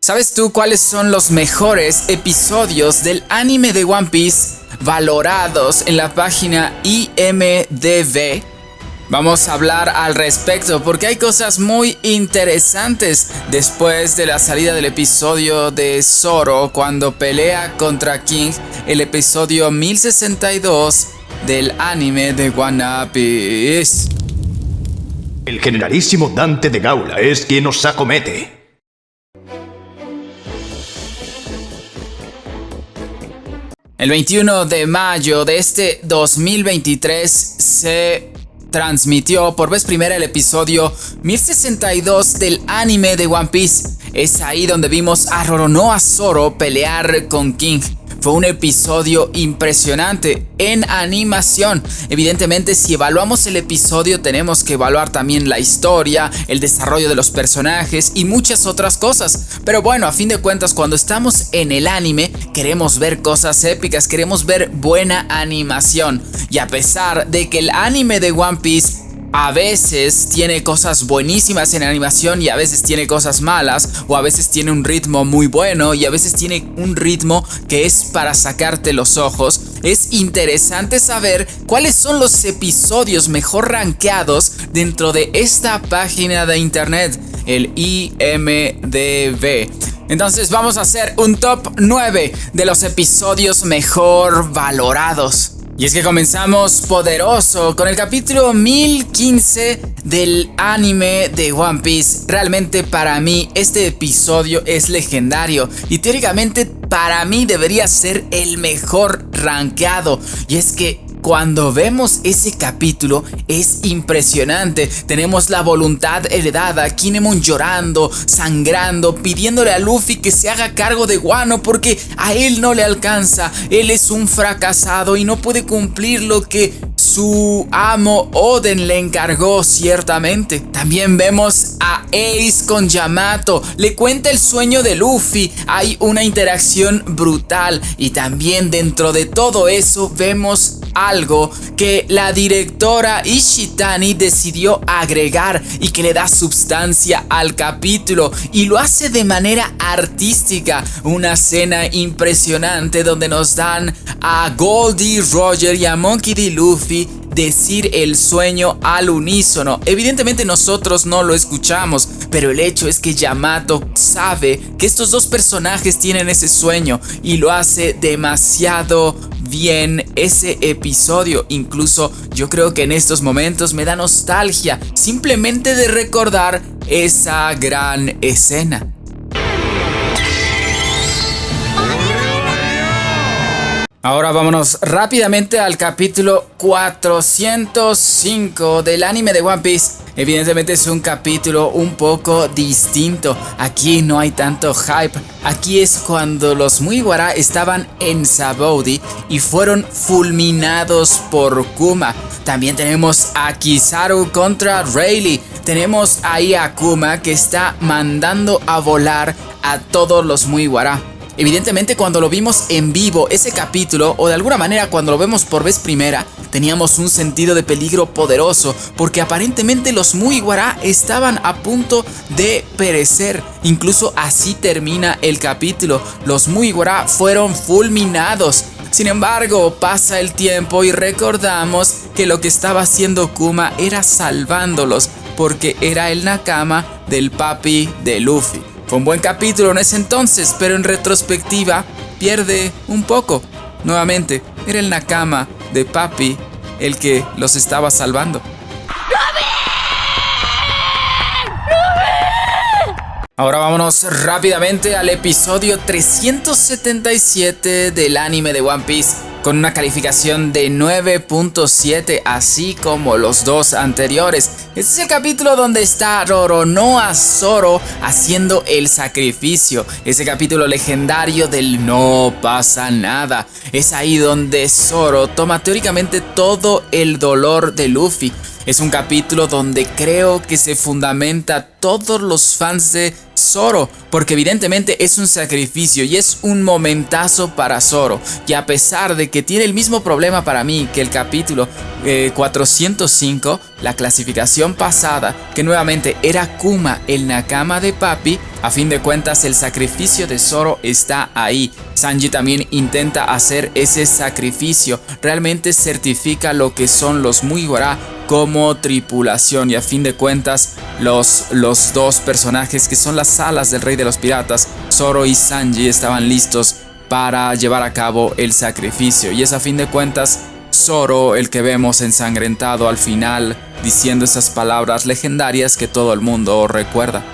¿Sabes tú cuáles son los mejores episodios del anime de One Piece valorados en la página IMDb? Vamos a hablar al respecto porque hay cosas muy interesantes después de la salida del episodio de Zoro cuando pelea contra King, el episodio 1062 del anime de One Piece. El generalísimo Dante de Gaula es quien nos acomete. El 21 de mayo de este 2023 se transmitió por vez primera el episodio 1062 del anime de One Piece. Es ahí donde vimos a Roronoa Zoro pelear con King. Fue un episodio impresionante en animación. Evidentemente, si evaluamos el episodio, tenemos que evaluar también la historia, el desarrollo de los personajes y muchas otras cosas. Pero bueno, a fin de cuentas, cuando estamos en el anime, queremos ver cosas épicas, queremos ver buena animación. Y a pesar de que el anime de One Piece a veces tiene cosas buenísimas en animación y a veces tiene cosas malas, o a veces tiene un ritmo muy bueno y a veces tiene un ritmo que es para sacarte los ojos, es interesante saber cuáles son los episodios mejor rankeados dentro de esta página de internet, el IMDb. Entonces vamos a hacer un top 9 de los episodios mejor valorados. Y es que comenzamos poderoso con el capítulo 1015 del anime de One Piece. Realmente para mí este episodio es legendario y teóricamente para mí debería ser el mejor rankeado. Y es que cuando vemos ese capítulo es impresionante. Tenemos la voluntad heredada, Kinemon llorando, sangrando, pidiéndole a Luffy que se haga cargo de Wano porque a él no le alcanza. Él es un fracasado y no puede cumplir lo que su amo Oden le encargó ciertamente. También vemos a Ace con Yamato. Le cuenta el sueño de Luffy. Hay una interacción brutal. Y también dentro de todo eso vemos algo que la directora Ishitani decidió agregar y que le da sustancia al capítulo y lo hace de manera artística. Una escena impresionante donde nos dan a Goldie Roger y a Monkey D. Luffy decir el sueño al unísono. Evidentemente nosotros no lo escuchamos, pero el hecho es que Yamato sabe que estos dos personajes tienen ese sueño y lo hace demasiado bien ese episodio. Incluso yo creo que en estos momentos me da nostalgia simplemente de recordar esa gran escena. Ahora vámonos rápidamente al capítulo 405 del anime de One Piece. Evidentemente es un capítulo un poco distinto. Aquí no hay tanto hype. Aquí es cuando los Mugiwara estaban en Sabaody y fueron fulminados por Kuma. También tenemos a Kizaru contra Rayleigh. Tenemos ahí a Kuma que está mandando a volar a todos los Mugiwara. Evidentemente cuando lo vimos en vivo ese capítulo, o de alguna manera cuando lo vemos por vez primera, teníamos un sentido de peligro poderoso porque aparentemente los Mugiwara estaban a punto de perecer. Incluso así termina el capítulo, los Mugiwara fueron fulminados. Sin embargo, pasa el tiempo y recordamos que lo que estaba haciendo Kuma era salvándolos porque era el nakama del papi de Luffy. Fue un buen capítulo en ese entonces, pero en retrospectiva pierde un poco. Nuevamente, era el nakama de papi el que los estaba salvando. Ahora vámonos rápidamente al episodio 377 del anime de One Piece, con una calificación de 9.7, así como los dos anteriores. Este es el capítulo donde está Roronoa Zoro haciendo el sacrificio, ese capítulo legendario del no pasa nada. Es ahí donde Zoro toma teóricamente todo el dolor de Luffy. Es un capítulo donde creo que se fundamenta todos los fans de Zoro, porque evidentemente es un sacrificio y es un momentazo para Zoro. Y a pesar de que tiene el mismo problema para mí que el capítulo 405, la clasificación pasada, que nuevamente era Kuma, el Nakama de Papi, a fin de cuentas el sacrificio de Zoro está ahí. Sanji también intenta hacer ese sacrificio, realmente certifica lo que son los Mugiwara como tripulación, y a fin de cuentas los dos personajes que son las alas del rey de los piratas, Zoro y Sanji, estaban listos para llevar a cabo el sacrificio, y es a fin de cuentas Zoro el que vemos ensangrentado al final diciendo esas palabras legendarias que todo el mundo recuerda.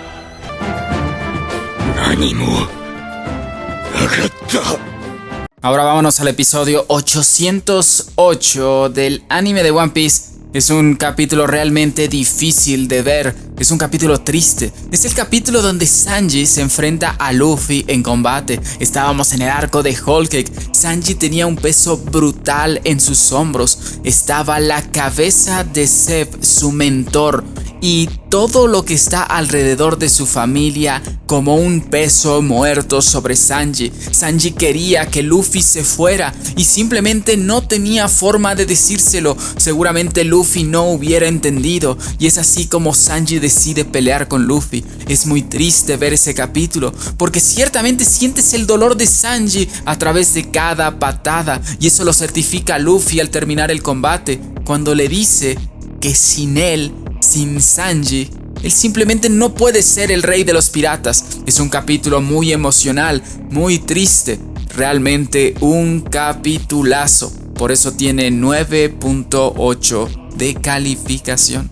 Ahora vámonos al episodio 808 del anime de One Piece. Es un capítulo realmente difícil de ver, es un capítulo triste. Es el capítulo donde Sanji se enfrenta a Luffy en combate. Estábamos en el arco de Whole Cake. Sanji tenía un peso brutal en sus hombros. Estaba la cabeza de Zeb, su mentor, y todo lo que está alrededor de su familia como un peso muerto sobre Sanji. Sanji quería que Luffy se fuera y simplemente no tenía forma de decírselo. Seguramente Luffy no hubiera entendido, y es así como Sanji decide pelear con Luffy. Es muy triste ver ese capítulo porque ciertamente sientes el dolor de Sanji a través de cada patada, y eso lo certifica Luffy al terminar el combate cuando le dice que sin él, sin Sanji, él simplemente no puede ser el rey de los piratas. Es un capítulo muy emocional, muy triste, realmente un capitulazo. Por eso tiene 9.8 de calificación.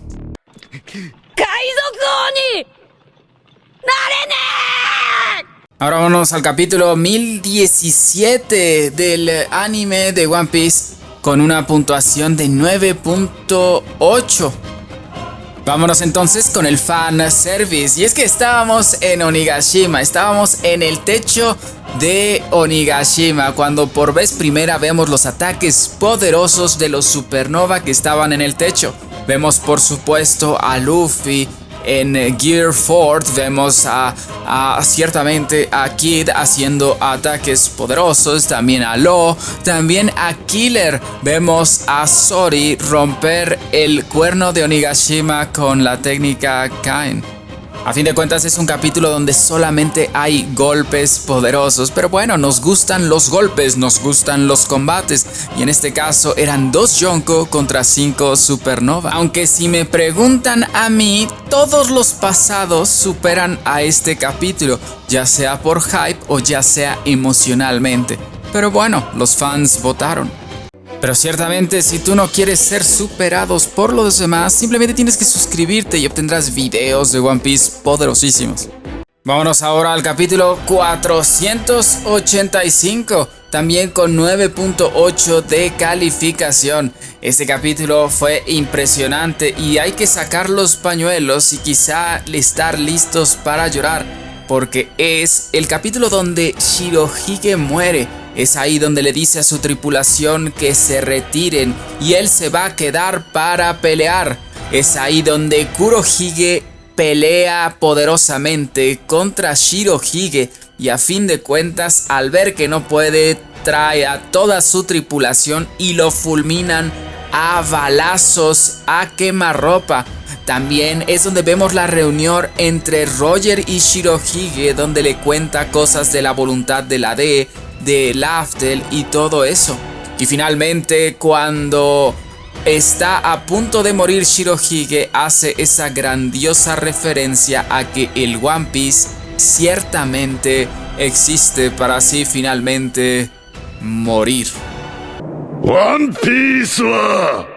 Ahora vámonos al capítulo 1017 del anime de One Piece con una puntuación de 9.8. Vámonos entonces con el fan service, y es que estábamos en Onigashima, estábamos en el techo de Onigashima cuando por vez primera vemos los ataques poderosos de los supernova que estaban en el techo. Vemos por supuesto a Luffy en Gear 4, vemos ciertamente a Kid haciendo ataques poderosos, también a Law, también a Killer. Vemos a Sori romper el cuerno de Onigashima con la técnica Kain. A fin de cuentas es un capítulo donde solamente hay golpes poderosos, pero bueno, nos gustan los golpes, nos gustan los combates, y en este caso eran 2 Yonko contra 5 Supernova. Aunque si me preguntan a mí, todos los pasados superan a este capítulo, ya sea por hype o ya sea emocionalmente. Pero bueno, los fans votaron. Pero ciertamente si tú no quieres ser superados por los demás, simplemente tienes que suscribirte y obtendrás videos de One Piece poderosísimos. Vámonos ahora al capítulo 485, también con 9.8 de calificación. Este capítulo fue impresionante y hay que sacar los pañuelos y quizá estar listos para llorar, porque es el capítulo donde Shirohige muere. Es ahí donde le dice a su tripulación que se retiren y él se va a quedar para pelear. Es ahí donde Kurohige pelea poderosamente contra Shirohige, y a fin de cuentas, al ver que no puede, trae a toda su tripulación y lo fulminan a balazos, a quemarropa. También es donde vemos la reunión entre Roger y Shirohige, donde le cuenta cosas de la voluntad de la D, de Laftel y todo eso. Y finalmente, cuando está a punto de morir Shirohige, hace esa grandiosa referencia a que el One Piece ciertamente existe para así finalmente morir. One Piece wa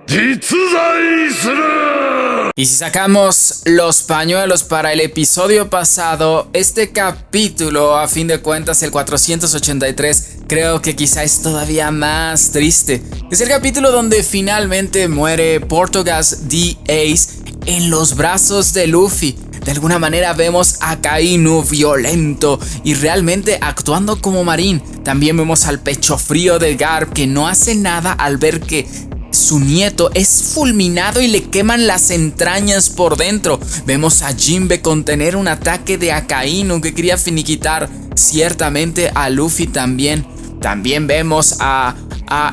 jitsuzai suru. Y si sacamos los pañuelos para el episodio pasado, este capítulo, a fin de cuentas el 483, creo que quizá es todavía más triste. Es el capítulo donde finalmente muere Portoghas D. Ace en los brazos de Luffy. De alguna manera vemos a Kainu violento y realmente actuando como Marin. También vemos al pecho frío de Garp, que no hace nada al ver que su nieto es fulminado y le queman las entrañas por dentro. Vemos a Jinbe contener un ataque de Akainu que quería finiquitar ciertamente a Luffy también. También vemos a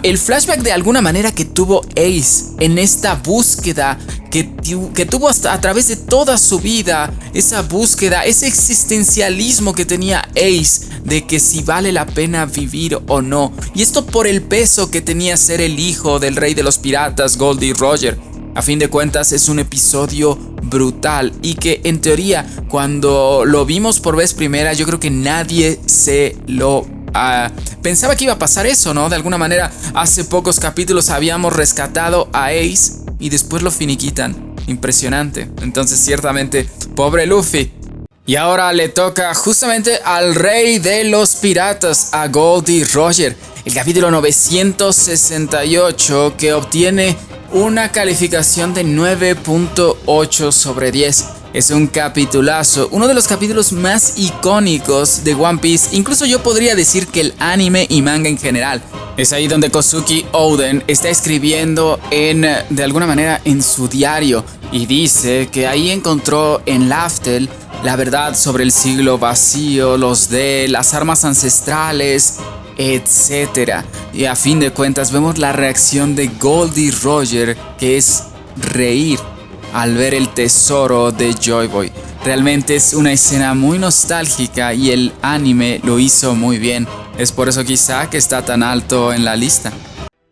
el flashback de alguna manera que tuvo Ace en esta búsqueda que tuvo hasta a través de toda su vida. Esa búsqueda, ese existencialismo que tenía Ace de que si vale la pena vivir o no. Y esto por el peso que tenía ser el hijo del rey de los piratas, Goldie Roger. A fin de cuentas es un episodio brutal y que en teoría cuando lo vimos por vez primera yo creo que nadie se lo pensaba que iba a pasar eso, ¿no? De alguna manera hace pocos capítulos habíamos rescatado a Ace y después lo finiquitan. Impresionante. Entonces ciertamente, pobre Luffy. Y ahora le toca justamente al rey de los piratas, a Goldie Roger. El capítulo 968 que obtiene una calificación de 9.8 sobre 10. Es un capitulazo, uno de los capítulos más icónicos de One Piece. Incluso yo podría decir que el anime y manga en general. Es ahí donde Kosuke Oden está escribiendo de alguna manera en su diario. Y dice que ahí encontró en Laftel la verdad sobre el siglo vacío, las armas ancestrales, etc. Y a fin de cuentas vemos la reacción de Goldie Roger, que es reír al ver el tesoro de Joy Boy. Realmente es una escena muy nostálgica y el anime lo hizo muy bien. Es por eso quizá que está tan alto en la lista.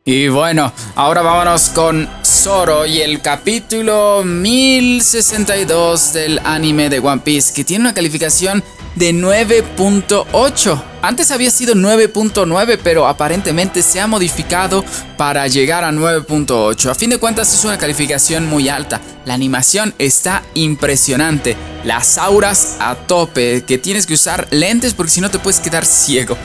Y bueno, ahora vámonos con Zoro y el capítulo 1062 del anime de One Piece, que tiene una calificación de 9.8. Antes había sido 9.9, pero aparentemente se ha modificado para llegar a 9.8. A fin de cuentas es una calificación muy alta. La animación está impresionante. Las auras a tope, que tienes que usar lentes porque si no te puedes quedar ciego.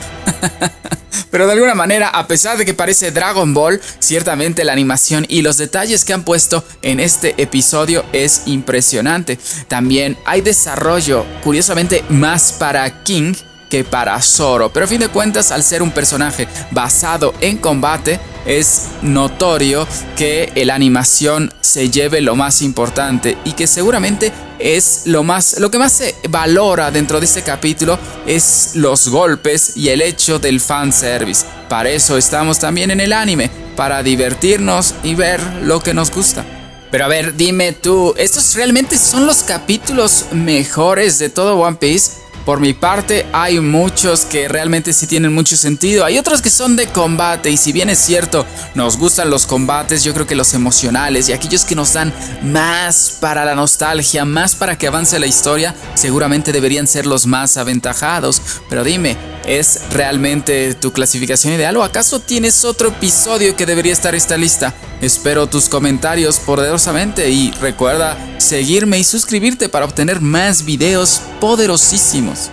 Pero de alguna manera, a pesar de que parece Dragon Ball, ciertamente la animación y los detalles que han puesto en este episodio es impresionante. También hay desarrollo, curiosamente, más para King que para Zoro. Pero a fin de cuentas, al ser un personaje basado en combate, es notorio que la animación se lleve lo más importante y que seguramente es lo que más se valora dentro de este capítulo es los golpes y el hecho del fanservice. Para eso estamos también en el anime, para divertirnos y ver lo que nos gusta. Pero a ver, dime tú, ¿estos realmente son los capítulos mejores de todo One Piece? Por mi parte, hay muchos que realmente sí tienen mucho sentido. Hay otros que son de combate y si bien es cierto, nos gustan los combates, yo creo que los emocionales y aquellos que nos dan más para la nostalgia, más para que avance la historia, seguramente deberían ser los más aventajados. Pero dime, ¿es realmente tu clasificación ideal o acaso tienes otro episodio que debería estar en esta lista? Espero tus comentarios poderosamente y recuerda seguirme y suscribirte para obtener más videos poderosísimos.